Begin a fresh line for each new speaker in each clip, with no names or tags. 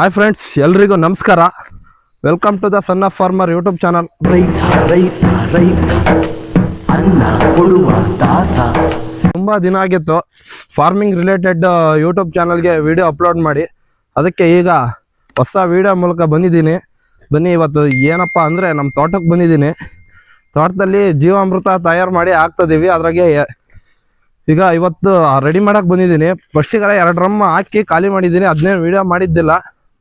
Hi friends, ಎಲ್ರಿಗೂ ನಮಸ್ಕಾರ. Welcome to the son of farmer YouTube channel. ತುಂಬ ದಿನ ಆಗಿತ್ತು ಫಾರ್ಮಿಂಗ್ ರಿಲೇಟೆಡ್ ಯೂಟ್ಯೂಬ್ ಚಾನಲ್ಗೆ ವಿಡಿಯೋ ಅಪ್ಲೋಡ್ ಮಾಡಿ. ಅದಕ್ಕೆ ಈಗ ಹೊಸ ವಿಡಿಯೋ ಮೂಲಕ ಬಂದಿದ್ದೀನಿ. ಬನ್ನಿ, ಇವತ್ತು ಏನಪ್ಪ ಅಂದರೆ ನಮ್ಮ ತೋಟಕ್ಕೆ ಬಂದಿದ್ದೀನಿ. ತೋಟದಲ್ಲಿ ಜೀವಾಮೃತ ತಯಾರು ಮಾಡಿ ಹಾಕ್ತಿದ್ದೀವಿ. ಅದ್ರಾಗೆ ಈಗ ಇವತ್ತು ರೆಡಿ ಮಾಡೋಕ್ಕೆ ಬಂದಿದ್ದೀನಿ. ಫಸ್ಟಿಗೆ 2 ಡ್ರಮ್ ಹಾಕಿ ಖಾಲಿ ಮಾಡಿದ್ದೀನಿ. ಅದನ್ನೇನು ವಿಡಿಯೋ ಮಾಡಿದ್ದಿಲ್ಲ,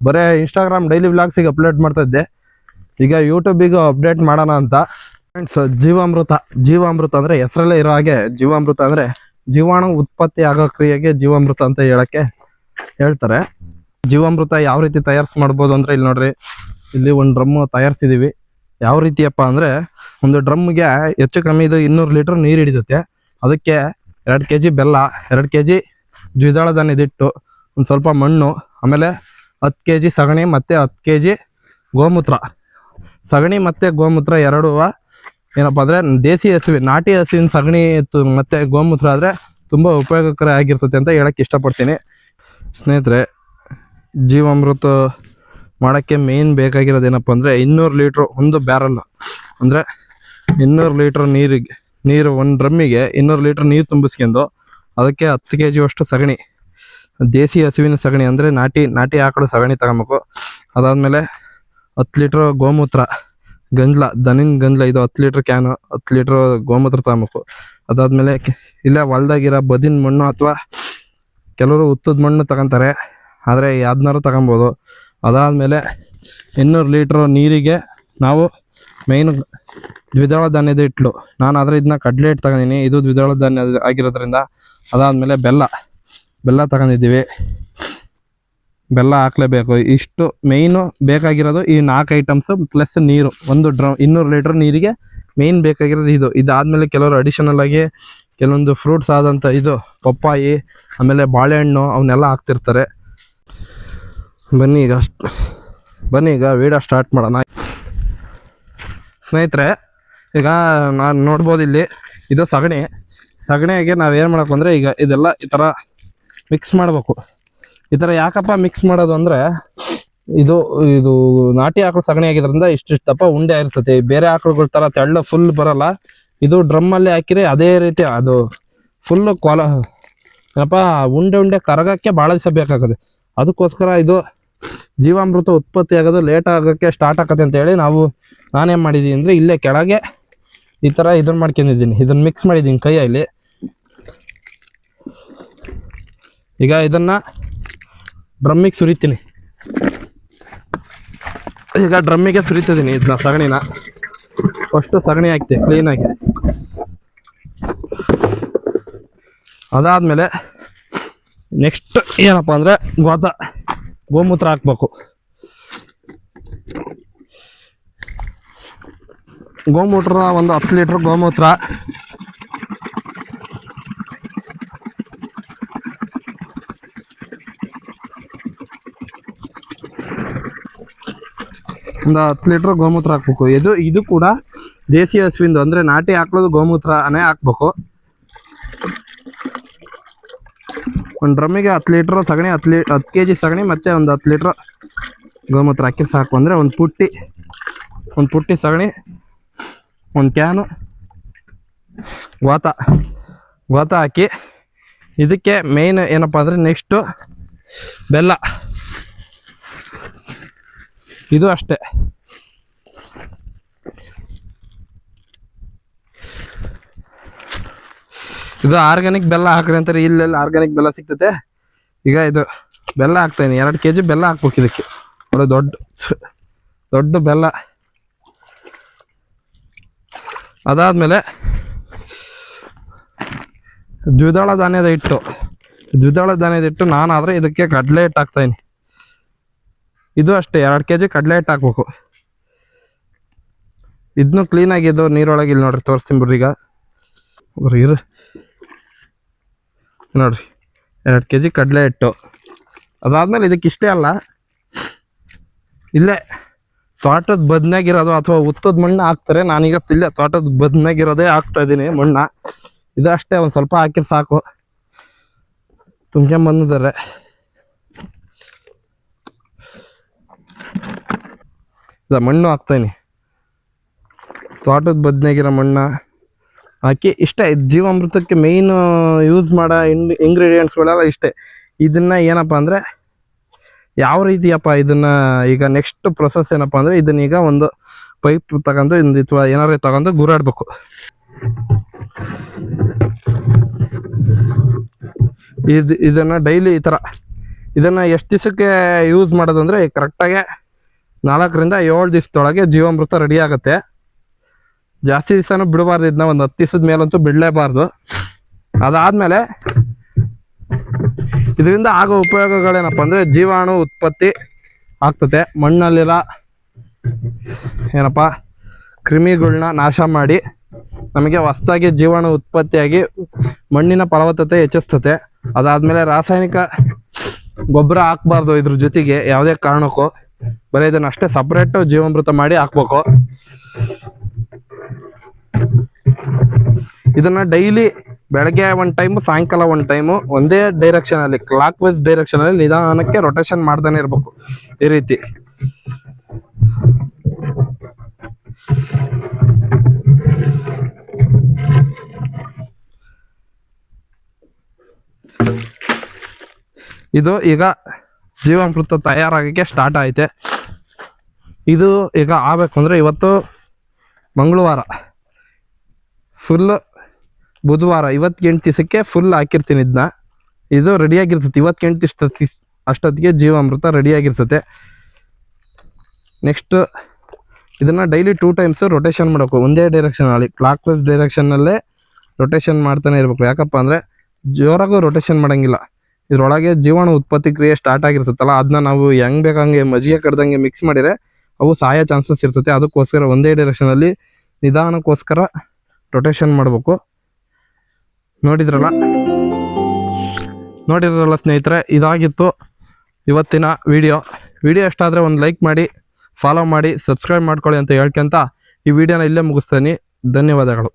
ಬರೀ ಇನ್ಸ್ಟಾಗ್ರಾಮ್ ಡೈಲಿ ವ್ಲಾಗ್ಸಿಗೆ ಅಪ್ಲೋಡ್ ಮಾಡ್ತಾ ಇದ್ದೆ. ಈಗ ಯೂಟ್ಯೂಬಿಗೆ ಅಪ್ಡೇಟ್ ಮಾಡೋಣ ಅಂತ. ಫ್ರೆಂಡ್ಸ್, ಜೀವಾಮೃತ ಅಂದರೆ ಹೆಸರಲ್ಲೇ ಇರೋ ಹಾಗೆ ಜೀವಾಮೃತ ಅಂದರೆ ಜೀವಾಣು ಉತ್ಪತ್ತಿ ಆಗೋ ಕ್ರಿಯೆಗೆ ಜೀವಾಮೃತ ಅಂತ ಹೇಳ್ತಾರೆ. ಜೀವಾಮೃತ ಯಾವ ರೀತಿ ಮಾಡ್ಬೋದು ಅಂದರೆ ಇಲ್ಲಿ ನೋಡ್ರಿ, ಇಲ್ಲಿ ಒಂದು ಡ್ರಮ್ ತಯಾರಿಸಿದ್ದೀವಿ. ಯಾವ ರೀತಿಯಪ್ಪ ಅಂದರೆ, ಒಂದು ಡ್ರಮ್ಗೆ ಹೆಚ್ಚು ಕಮ್ಮಿ ಇದು 200 ಲೀಟ್ರ್ ನೀರು ಹಿಡಿಯುತ್ತೆ. ಅದಕ್ಕೆ 2 kg ಬೆಲ್ಲ, 2 kg ದ್ವಿದಳ ಧಾನ್ಯದಿಟ್ಟು, ಒಂದು ಸ್ವಲ್ಪ ಮಣ್ಣು, ಆಮೇಲೆ 10 kg ಸಗಣಿ ಮತ್ತು 10 kg ಗೋಮೂತ್ರ. ಸಗಣಿ ಮತ್ತು ಗೋಮೂತ್ರ ಎರಡೂ ಏನಪ್ಪ ಅಂದರೆ ದೇಸಿ ಹಸುವಿನ, ನಾಟಿ ಹಸುವಿನ ಸಗಣಿ ಮತ್ತು ಗೋಮೂತ್ರ ಆದರೆ ತುಂಬ ಉಪಯೋಗಕರ ಆಗಿರ್ತದೆ ಅಂತ ಹೇಳೋಕ್ಕೆ ಇಷ್ಟಪಡ್ತೀನಿ. ಸ್ನೇಹಿತರೆ, ಜೀವಾಮೃತ ಮಾಡೋಕ್ಕೆ ಮೇಯ್ನ್ ಬೇಕಾಗಿರೋದೇನಪ್ಪ ಅಂದರೆ 200 ಲೀಟ್ರು ಒಂದು ಬ್ಯಾರಲ್ಲು, ಅಂದರೆ 200 ಲೀಟ್ರ್ ನೀರು ಒಂದು ಡ್ರಮ್ಮಿಗೆ 200 ಲೀಟ್ರ್ ನೀರು ತುಂಬಿಸ್ಕೊಂಡು ಅದಕ್ಕೆ 10 kg ಅಷ್ಟು ಸಗಣಿ, ದೇಸಿ ಹಸುವಿನ ಸಗಣಿ ಅಂದರೆ ನಾಟಿ ಆಕಳು ಸಗಣಿ ತಗೊಬೇಕು. ಅದಾದಮೇಲೆ 10 ಲೀಟ್ರ್ ಗೋಮೂತ್ರ, ದನಿನ ಗಂಜಲ, ಇದು 10 ಲೀಟ್ರ್ ಕ್ಯಾನು, 10 ಲೀಟ್ರ್ ಗೋಮೂತ್ರ ತಗೊಬೇಕು. ಅದಾದಮೇಲೆ ಇಲ್ಲೇ ಹೊಲ್ದಾಗಿರೋ ಬದಿನ ಮಣ್ಣು ಅಥವಾ ಕೆಲವರು ಉತ್ತದ ಮಣ್ಣು ತಗೊತಾರೆ, ಆದರೆ ಯಾವ್ದನ್ನಾರು ತಗೊಬೋದು. ಅದಾದಮೇಲೆ 200 ಲೀಟ್ರ್ ನೀರಿಗೆ ನಾವು ಮೇಯ್ನು ದ್ವಿದಳ ಧಾನ್ಯದ ಹಿಟ್ಟು. ನಾನು ಆದರೆ ಇದನ್ನ ಕಡಲೆ ಹಿಟ್ಟು ತಗೊಂಡಿನಿ, ಇದು ದ್ವಿದಳ ಧಾನ್ಯ ಆಗಿರೋದ್ರಿಂದ. ಅದಾದಮೇಲೆ ಬೆಲ್ಲ ತಗೊಂಡಿದ್ದೀವಿ. ಬೆಲ್ಲ ಹಾಕ್ಲೇಬೇಕು. ಇಷ್ಟು ಮೇಯ್ನು ಬೇಕಾಗಿರೋದು ಈ 4 ಐಟಮ್ಸು ಪ್ಲಸ್ ನೀರು. ಒಂದು 200 ಲೀಟ್ರ್ ನೀರಿಗೆ ಮೇಯ್ನ್ ಬೇಕಾಗಿರೋದು ಇದು. ಇದಾದಮೇಲೆ ಕೆಲವರು ಅಡಿಷನಲ್ ಆಗಿ ಕೆಲವೊಂದು ಫ್ರೂಟ್ಸ್ ಆದಂಥ ಇದು ಪಪ್ಪಾಯಿ, ಆಮೇಲೆ ಬಾಳೆಹಣ್ಣು, ಅವನ್ನೆಲ್ಲ ಹಾಕ್ತಿರ್ತಾರೆ. ಬನ್ನಿ ಈಗ ವಿಡಿಯೋ ಸ್ಟಾರ್ಟ್ ಮಾಡೋಣ. ಸ್ನೇಹಿತರೆ, ಈಗ ನಾನು ನೋಡ್ಬೋದು ಇಲ್ಲಿ ಇದು ಸಗಣಿಗೆ ನಾವೇನು ಮಾಡಬೇಕು ಅಂದರೆ, ಈಗ ಇದೆಲ್ಲ ಈ ಥರ ಮಿಕ್ಸ್ ಮಾಡಬೇಕು. ಈ ಥರ ಯಾಕಪ್ಪ ಮಿಕ್ಸ್ ಮಾಡೋದು ಅಂದರೆ, ಇದು ನಾಟಿ ಆಕಳು ಸಗಣಿ ಆಗಿದ್ರಿಂದ ಇಷ್ಟು ದಪ್ಪ ಉಂಡೆ ಇರ್ತದೆ. ಬೇರೆ ಆಕಳುಗಳ ಥರ ತೆಳ್ಳ ಫುಲ್ ಬರೋಲ್ಲ. ಇದು ಡ್ರಮ್ಮಲ್ಲಿ ಹಾಕಿರಿ ಅದೇ ರೀತಿ ಅದು ಫುಲ್ಲು ಏನಪ್ಪ ಉಂಡೆ ಕರಗಕ್ಕೆ ಭಾಳ ದಿವಸ ಬೇಕಾಗುತ್ತೆ. ಅದಕ್ಕೋಸ್ಕರ ಇದು ಜೀವಾಮೃತ ಉತ್ಪತ್ತಿ ಆಗೋದು ಲೇಟ್ ಆಗೋಕ್ಕೆ ಸ್ಟಾರ್ಟ್ ಆಗುತ್ತೆ ಅಂತೇಳಿ ನಾನೇನು ಮಾಡಿದ್ದೀನಿ ಅಂದರೆ, ಇಲ್ಲೇ ಕೆಳಗೆ ಈ ಥರ ಇದನ್ನು ಮಾಡ್ಕೊಂಡಿದ್ದೀನಿ. ಇದನ್ನು ಮಿಕ್ಸ್ ಮಾಡಿದ್ದೀನಿ ಕೈಯಲ್ಲಿ. ಈಗ ಇದನ್ನು ಡ್ರಮ್ಮಿಗೆ ಸುರಿತೀನಿ. ಈಗ ಡ್ರಮ್ಮಿಗೆ ಸುರಿತಿದ್ದೀನಿ ಇದನ್ನ, ಸಗಣಿನ. ಫಸ್ಟು ಸಗಣಿ ಹಾಕ್ತೀನಿ ಕ್ಲೀನಾಗಿ. ಅದಾದಮೇಲೆ ನೆಕ್ಸ್ಟ್ ಏನಪ್ಪ ಅಂದರೆ ಗೋಮೂತ್ರ ಹಾಕ್ಬೇಕು. ಗೋಮೂತ್ರ ಒಂದು 10 ಲೀಟ್ರ್ ಗೋಮೂತ್ರ. ಒಂದು 10 ಲೀಟ್ರ್ ಗೋಮೂತ್ರ ಹಾಕ್ಬೇಕು. ಇದು ಕೂಡ ದೇಸಿ ಹಸುವಿಂದು, ಅಂದರೆ ನಾಟಿ ಹಾಕ್ಳೋದು ಗೋಮೂತ್ರನೇ ಹಾಕ್ಬೇಕು. ಒಂದು ಡ್ರಮ್ಮಿಗೆ 10 ಲೀಟ್ರ್ ಸಗಣಿ, 10 kg ಸಗಣಿ ಮತ್ತು ಒಂದು 10 ಲೀಟ್ರ್ ಗೋಮೂತ್ರ ಹಾಕಿ ಸಾಕು. ಅಂದರೆ ಒಂದು ಪುಟ್ಟಿ ಸಗಣಿ, ಒಂದು ಕ್ಯಾನು ಗೋತ ಹಾಕಿ. ಇದಕ್ಕೆ ಮೇಯ್ನ್ ಏನಪ್ಪ ಅಂದರೆ ನೆಕ್ಸ್ಟು ಬೆಲ್ಲ. ಇದು ಅಷ್ಟೇ. ಇದು ಆರ್ಗ್ಯಾನಿಕ್ ಬೆಲ್ಲ ಹಾಕ್ರಿ ಅಂತಾರೆ, ಇಲ್ಲೆಲ್ಲ ಆರ್ಗ್ಯಾನಿಕ್ ಬೆಲ್ಲ ಸಿಗ್ತತೆ. ಈಗ ಇದು ಬೆಲ್ಲ ಹಾಕ್ತಾಯಿನಿ, 2 kg ಬೆಲ್ಲ ಹಾಕ್ಬೇಕು ಇದಕ್ಕೆ. ಒಳ್ಳೆ ದೊಡ್ಡ ಬೆಲ್ಲ. ಅದಾದಮೇಲೆ ದ್ವಿದಳ ಧಾನ್ಯದ ಹಿಟ್ಟು. ನಾನಾದರೆ ಇದಕ್ಕೆ ಕಡಲೆ ಹಿಟ್ಟು ಹಾಕ್ತಾಯಿನಿ. ಇದು ಅಷ್ಟೇ, 2 kg ಕಡಲೆ ಹಿಟ್ಟು ಹಾಕ್ಬೇಕು. ಇದನ್ನು ಕ್ಲೀನಾಗಿದ್ದು ನೀರೊಳಗೆ ಇಲ್ಲಿ ನೋಡ್ರಿ ತೋರಿಸ್ತೀನಿ ಬಿಡ್ರಿ. ಈಗ ನೋಡ್ರಿ 2 kg ಕಡಲೆ ಹಿಟ್ಟು. ಅದಾದಮೇಲೆ ಇದಕ್ಕೆ ಇಷ್ಟೇ ಅಲ್ಲ, ಇಲ್ಲೇ ತೋಟದ ಬದನಾಗಿರೋದು ಅಥವಾ ಉತ್ತದ ಮಣ್ಣು ಹಾಕ್ತಾರೆ. ನಾನೀಗ ಇಲ್ಲೇ ತೋಟದ ಬದನಾಗಿರೋದೇ ಹಾಕ್ತಾ ಇದ್ದೀನಿ ಮಣ್ಣ. ಇದು ಅಷ್ಟೇ, ಒಂದು ಸ್ವಲ್ಪ ಹಾಕಿದ್ರೆ ಸಾಕು. ತುಂಬ್ಕೊಂಬಂದಿದ್ದಾರೆ. ಮಣ್ಣು ಹಾಕ್ತಾಯಿನಿ, ತೋಟದ ಬದನೆಗಿರೋ ಮಣ್ಣು ಹಾಕಿ ಇಷ್ಟೇ. ಜೀವಾಮೃತಕ್ಕೆ ಮೇಯ್ನು ಯೂಸ್ ಮಾಡೋ ಇಂಗ್ರೀಡಿಯೆಂಟ್ಸ್ಗಳೆಲ್ಲ ಇಷ್ಟೇ. ಇದನ್ನು ಏನಪ್ಪ ಅಂದರೆ ಯಾವ ರೀತಿಯಪ್ಪ ಇದನ್ನು ಈಗ ನೆಕ್ಸ್ಟ್ ಪ್ರೊಸೆಸ್ ಏನಪ್ಪ ಅಂದರೆ ಇದನ್ನೀಗ ಒಂದು ಪೈಪ್ ತಗೊಂಡು ಅಥವಾ ಏನಾರು ತಗೊಂಡು ಗುರಾಡಬೇಕು. ಇದನ್ನು ಡೈಲಿ ಈ ಥರ ಇದನ್ನು ಎಷ್ಟು ದಿವಸಕ್ಕೆ ಯೂಸ್ ಮಾಡೋದು ಅಂದರೆ ಕರೆಕ್ಟಾಗಿ 4 ರಿಂದ 7 ದಿವಸದೊಳಗೆ ಜೀವಾಮೃತ ರೆಡಿ ಆಗುತ್ತೆ. ಜಾಸ್ತಿ ದಿವಸನೂ ಬಿಡಬಾರ್ದು, ಇದನ್ನ ಒಂದು 10 ದಿವಸದ ಮೇಲಂತೂ ಬಿಡಲೇಬಾರ್ದು. ಅದಾದಮೇಲೆ ಇದರಿಂದ ಆಗೋ ಉಪಯೋಗಗಳೇನಪ್ಪ ಅಂದರೆ ಜೀವಾಣು ಉತ್ಪತ್ತಿ ಆಗ್ತದೆ, ಮಣ್ಣಲ್ಲಿರೋ ಏನಪ್ಪ ಕ್ರಿಮಿಗಳನ್ನ ನಾಶ ಮಾಡಿ ನಮಗೆ ಹೊಸದಾಗಿ ಜೀವಾಣು ಉತ್ಪತ್ತಿಯಾಗಿ ಮಣ್ಣಿನ ಫಲವತ್ತತೆ ಹೆಚ್ಚಿಸ್ತದೆ. ಅದಾದಮೇಲೆ ರಾಸಾಯನಿಕ ಗೊಬ್ಬರ ಹಾಕ್ಬಾರ್ದು ಇದ್ರ ಜೊತೆಗೆ ಯಾವುದೇ ಕಾರಣಕ್ಕೂ, ಬರೀ ಇದನ್ನು ಅಷ್ಟೇ ಸಪ್ರೇಟು ಜೀವಾಮೃತ ಮಾಡಿ ಹಾಕ್ಬೇಕು. ಇದನ್ನು ಡೈಲಿ ಬೆಳಗ್ಗೆ 1 ಟೈಮು ಸಾಯಂಕಾಲ 1 ಟೈಮು ಒಂದೇ ಡೈರೆಕ್ಷನಲ್ಲಿ ಕ್ಲಾಕ್ ವೈಸ್ ಡೈರೆಕ್ಷನಲ್ಲಿ ನಿಧಾನಕ್ಕೆ ರೊಟೇಷನ್ ಮಾಡ್ತಾನೆ ಇರಬೇಕು. ಈ ರೀತಿ ಇದು ಈಗ ಜೀವಾಮೃತ ತಯಾರಾಗೋಕ್ಕೆ ಸ್ಟಾರ್ಟ್ ಐತೆ. ಇದು ಈಗ ಆಗಬೇಕು ಅಂದರೆ ಇವತ್ತು ಮಂಗಳವಾರ, ಫುಲ್ ಬುಧವಾರ, 28 ದಿವಸಕ್ಕೆ ಫುಲ್ ಹಾಕಿರ್ತೀನಿ. ಇದನ್ನ ಇದು ರೆಡಿಯಾಗಿರ್ತದೆ 28 ದಿವಸ ಅಷ್ಟೊತ್ತಿಗೆ ಜೀವಾಮೃತ ರೆಡಿಯಾಗಿರ್ತದೆ. ನೆಕ್ಸ್ಟ್ ಇದನ್ನು ಡೈಲಿ 2 ಟೈಮ್ಸು ರೊಟೇಷನ್ ಮಾಡಬೇಕು. ಒಂದೇ ಡೈರೆಕ್ಷನಲ್ಲಿ ಕ್ಲಾಕ್ ವೈಸ್ ಡೈರೆಕ್ಷನ್ನಲ್ಲೇ ರೊಟೇಷನ್ ಮಾಡ್ತಾನೆ ಇರಬೇಕು. ಯಾಕಪ್ಪ ಅಂದರೆ ಜೋರಾಗೂ ರೊಟೇಷನ್ ಮಾಡೋಂಗಿಲ್ಲ, ಇದರೊಳಗೆ ಜೀವಾಣು ಉತ್ಪತ್ತಿ ಕ್ರಿಯೆ ಸ್ಟಾರ್ಟ್ ಆಗಿರ್ತೈತಲ್ಲ, ಅದನ್ನ ನಾವು ಹೆಂಗೆ ಬೇಕಂಗೆ ಮಜ್ಜಿಗೆ ಕಡ್ದಂಗೆ ಮಿಕ್ಸ್ ಮಾಡಿದರೆ ಅವು ಸಾಯೋ ಚಾನ್ಸಸ್ ಇರ್ತೈತೆ. ಅದಕ್ಕೋಸ್ಕರ ಒಂದೇ ಡೈರೆಕ್ಷನಲ್ಲಿ ನಿಧಾನಕ್ಕೋಸ್ಕರ ರೊಟೇಷನ್ ಮಾಡಬೇಕು. ನೋಡಿದ್ರಲ್ಲ ಸ್ನೇಹಿತರೆ, ಇದಾಗಿತ್ತು ಇವತ್ತಿನ ವಿಡಿಯೋ. ಇಷ್ಟ ಆದರೆ ಒಂದು ಲೈಕ್ ಮಾಡಿ, ಫಾಲೋ ಮಾಡಿ, ಸಬ್ಸ್ಕ್ರೈಬ್ ಮಾಡ್ಕೊಳ್ಳಿ ಅಂತ ಹೇಳ್ಕೊಂತ ಈ ವಿಡಿಯೋನ ಇಲ್ಲೇ ಮುಗಿಸ್ತೀನಿ. ಧನ್ಯವಾದಗಳು.